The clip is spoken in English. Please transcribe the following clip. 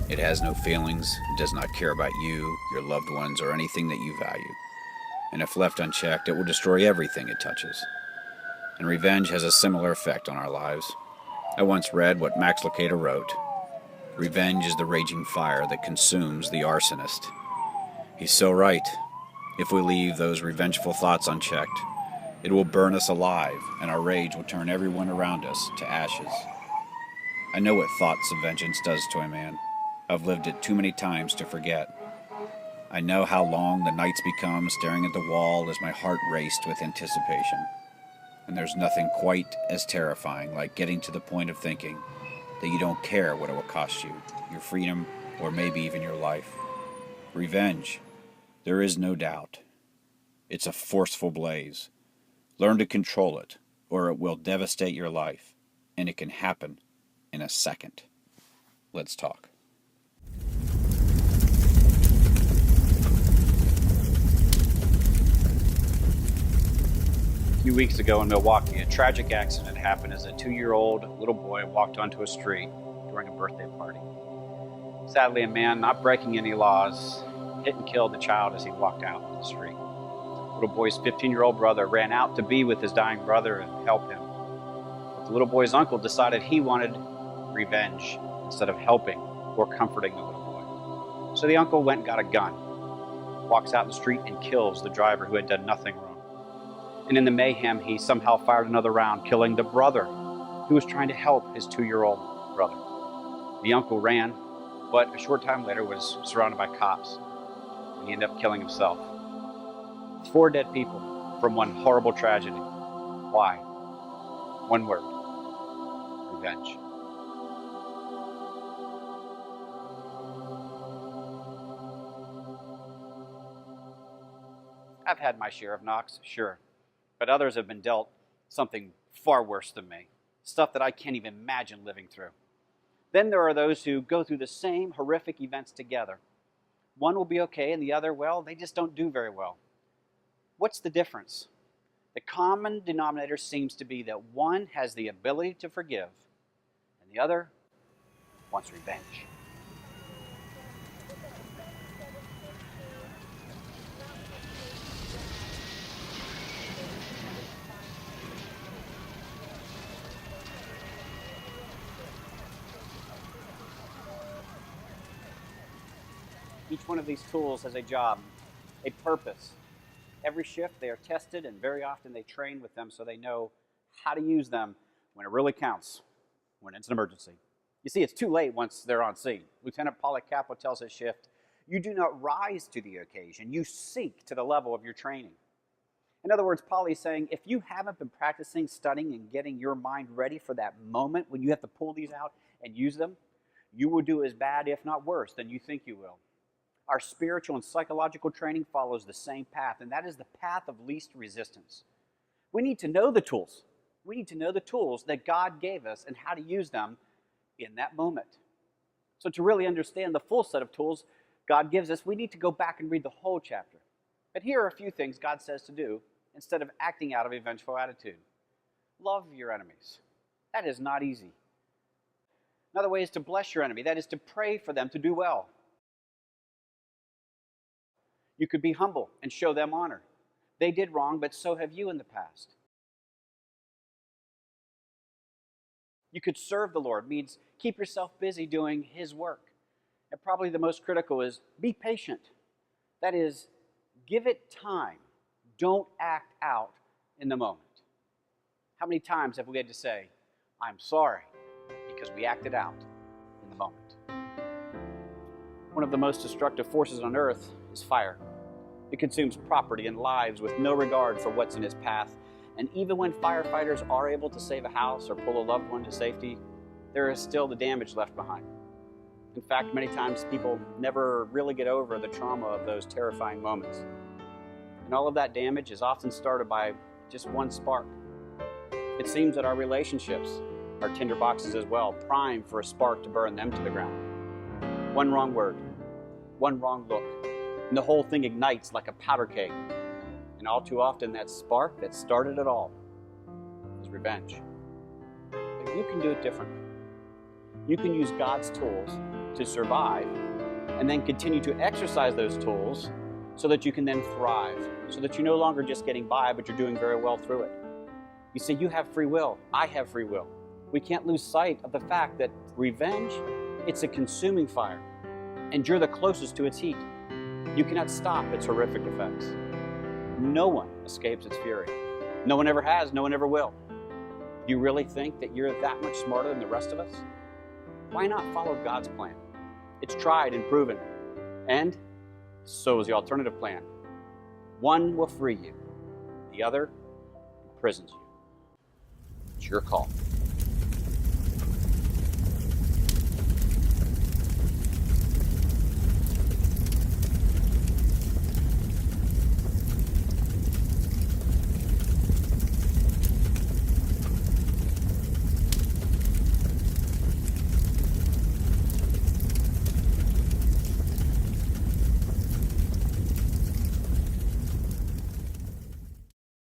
It has no feelings, it does not care about you, your loved ones, or anything that you value. And if left unchecked, it will destroy everything it touches. And revenge has a similar effect on our lives. I once read what Max Lucado wrote: "Revenge is the raging fire that consumes the arsonist." He's so right. If we leave those revengeful thoughts unchecked, it will burn us alive, and our rage will turn everyone around us to ashes. I know what thoughts of vengeance does to a man. I've lived it too many times to forget. I know how long the nights become staring at the wall as my heart raced with anticipation. And there's nothing quite as terrifying like getting to the point of thinking that you don't care what it will cost you, your freedom, or maybe even your life. Revenge, there is no doubt. It's a forceful blaze. Learn to control it, or it will devastate your life, and it can happen in a second. Let's talk. A few weeks ago in Milwaukee, a tragic accident happened as a 2-year-old little boy walked onto a street during a birthday party. Sadly, a man not breaking any laws hit and killed the child as he walked out the street. The little boy's 15-year-old brother ran out to be with his dying brother and help him. But the little boy's uncle decided he wanted revenge instead of helping or comforting the little boy. So the uncle went and got a gun, walks out in the street and kills the driver who had done nothing wrong. And in the mayhem, he somehow fired another round, killing the brother who was trying to help his 2-year-old brother. The uncle ran, but a short time later was surrounded by cops, and he ended up killing himself. 4 dead people from one horrible tragedy. Why? One word: revenge. I've had my share of knocks, sure. But others have been dealt something far worse than me, stuff that I can't even imagine living through. Then there are those who go through the same horrific events together. One will be okay and the other, well, they just don't do very well. What's the difference? The common denominator seems to be that one has the ability to forgive and the other wants revenge. Each one of these tools has a job, a purpose. Every shift they are tested, and very often they train with them so they know how to use them when it really counts, when it's an emergency. You see, it's too late once they're on scene. Lieutenant Pollock Capo tells his shift, "You do not rise to the occasion, you sink to the level of your training." In other words, Polly's saying, if you haven't been practicing, studying, and getting your mind ready for that moment when you have to pull these out and use them, you will do as bad, if not worse, than you think you will. Our spiritual and psychological training follows the same path, and that is the path of least resistance. We need to know the tools. We need to know the tools that God gave us and how to use them in that moment. So to really understand the full set of tools God gives us, we need to go back and read the whole chapter. But here are a few things God says to do instead of acting out of a vengeful attitude. Love your enemies. That is not easy. Another way is to bless your enemy. That is to pray for them to do well. You could be humble and show them honor. They did wrong, but so have you in the past. You could serve the Lord, means keep yourself busy doing His work. And probably the most critical is be patient. That is, give it time. Don't act out in the moment. How many times have we had to say, "I'm sorry," because we acted out in the moment? One of the most destructive forces on earth is fire. It consumes property and lives with no regard for what's in its path. And even when firefighters are able to save a house or pull a loved one to safety, there is still the damage left behind. In fact, many times people never really get over the trauma of those terrifying moments. And all of that damage is often started by just one spark. It seems that our relationships are tinderboxes as well, primed for a spark to burn them to the ground. One wrong word, one wrong look, and the whole thing ignites like a powder keg. And all too often, that spark that started it all is revenge. But you can do it differently. You can use God's tools to survive, and then continue to exercise those tools so that you can then thrive, so that you're no longer just getting by, but you're doing very well through it. You see, you have free will. I have free will. We can't lose sight of the fact that revenge, it's a consuming fire, and you're the closest to its heat. You cannot stop its horrific effects. No one escapes its fury. No one ever has, no one ever will. Do you really think that you're that much smarter than the rest of us? Why not follow God's plan? It's tried and proven. And so is the alternative plan. One will free you, the other imprisons you. It's your call.